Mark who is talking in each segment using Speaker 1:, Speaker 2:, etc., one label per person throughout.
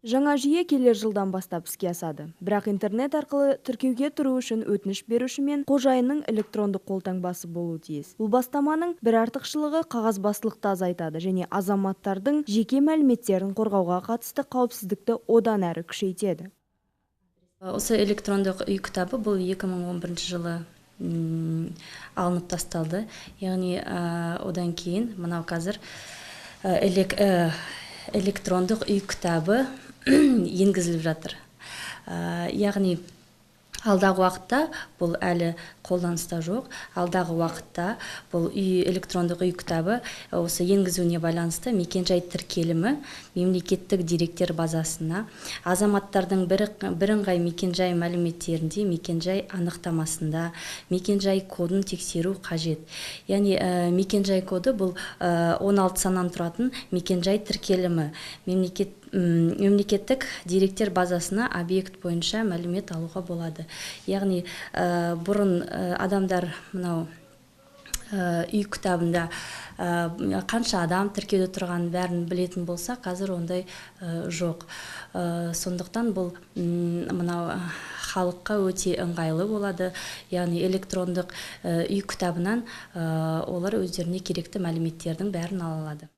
Speaker 1: Жаңа жүйе келер жылдан бастап іске асады. Бірақ интернет арқылы тіркеуге тұру үшін өтініш беруші мен қожайынның электрондық қолтаңбасы болуы тиіс. Бұл бастаманың бір артықшылығы қағазбастылықты азайтады және азаматтардың жеке мәліметтерін қорғауға қатысты қауіпсіздікті одан әрі күшейтеді.
Speaker 2: Осы электрондық үй кітабы бұл 2011 жылы алынып тасталды. Яғни одан кейін мынау қазір электрондық үй кітабы енгізіліп жатыр. Яғни алдағы уақытта бұл әлі қолданыста жоқ. Алдағы уақытта бұл электрондық үй кітабы осы енгізуіне байланысты мекенжай тіркелімі мемлекеттік деректер базасына азаматтардың бірыңғай мекенжай мәліметтерінде мекенжай анықтамасында мекенжай кодын тексеру қажет. Яғни мекенжай коды бұл 16 саннан тұратын мекенжай тіркелімі мемлекеттік деректер базасына объект бойынша мәлімет алуға болады. Яғни бұрын адамдар мынау үй кітабында қанша адам тіркеуде тұрған бәрін білетін болса, қазір ондай жоқ. Сондықтан бұл мынау халыққа өте ыңғайлы болады. Яғни электрондық үй кітабынан олар өздеріне керекті мәліметтердің бәрін ала алады.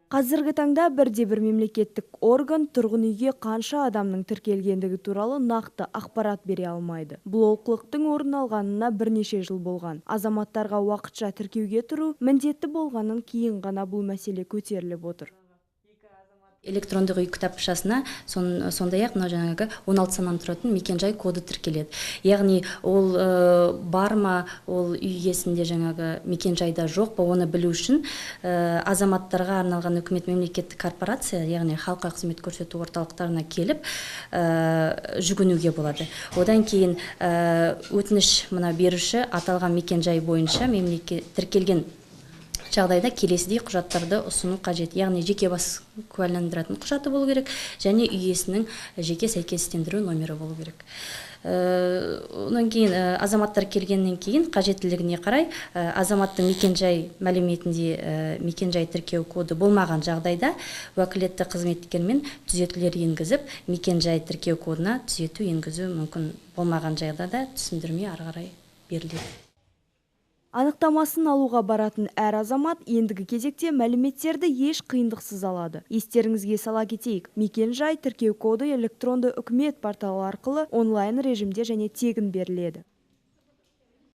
Speaker 1: Қазіргі таңда бірде-бір мемлекеттік орган тұрғын үйге қанша адамның тіркелгендігі туралы нақты ақпарат бере алмайды. Бұл олқылықтың орын алғанына бірнеше жыл болған. Азаматтарға уақытша тіркеуге тұру міндетті болғаннан кейін ғана бұл мәселе көтеріліп отыр.
Speaker 2: Электрондық үй кітапшасына сондай-ақ мына жаңағы 16 саннан тұратын мекенжай коды тіркеледі. Яғни ол бар ма, ол үй иесінде жаңағы мекенжайда жоқ па, оны білу үшін азаматтарға арналған үкімет мемлекеттік корпорация, яғни халыққа қызмет көрсету орталықтарына келіп жүгінуге болады. Одан кейін өтініш мына беруші аталған мекенжай бойынша тіркелген жағдайда келесідей құжаттарды ұсыну қажет. Яғни жеке бас куәландыратын құжаты болу керек және үй иесінің жеке сәйкестендіру номері болу керек. Онан кейін азаматтар келгеннен кейін қажеттілігіне қарай азаматтың мекенжай мәліметінде мекенжай тіркеу коды болмаған жағдайда уәкілетті қызметкермен түзетулер енгізіп, мекенжай тіркеу кодына түзету енгізу мүмкін. Болмаған жағдайда түсіндірме ары қарай беріледі.
Speaker 1: Анықтамасын алуға баратын әр азамат ендігі кезекте мәліметтерді еш қиындықсыз алады. Естеріңізге сала кетейік, мекенжай тіркеу коды электронды үкімет порталы арқылы онлайн режимде және тегін беріледі.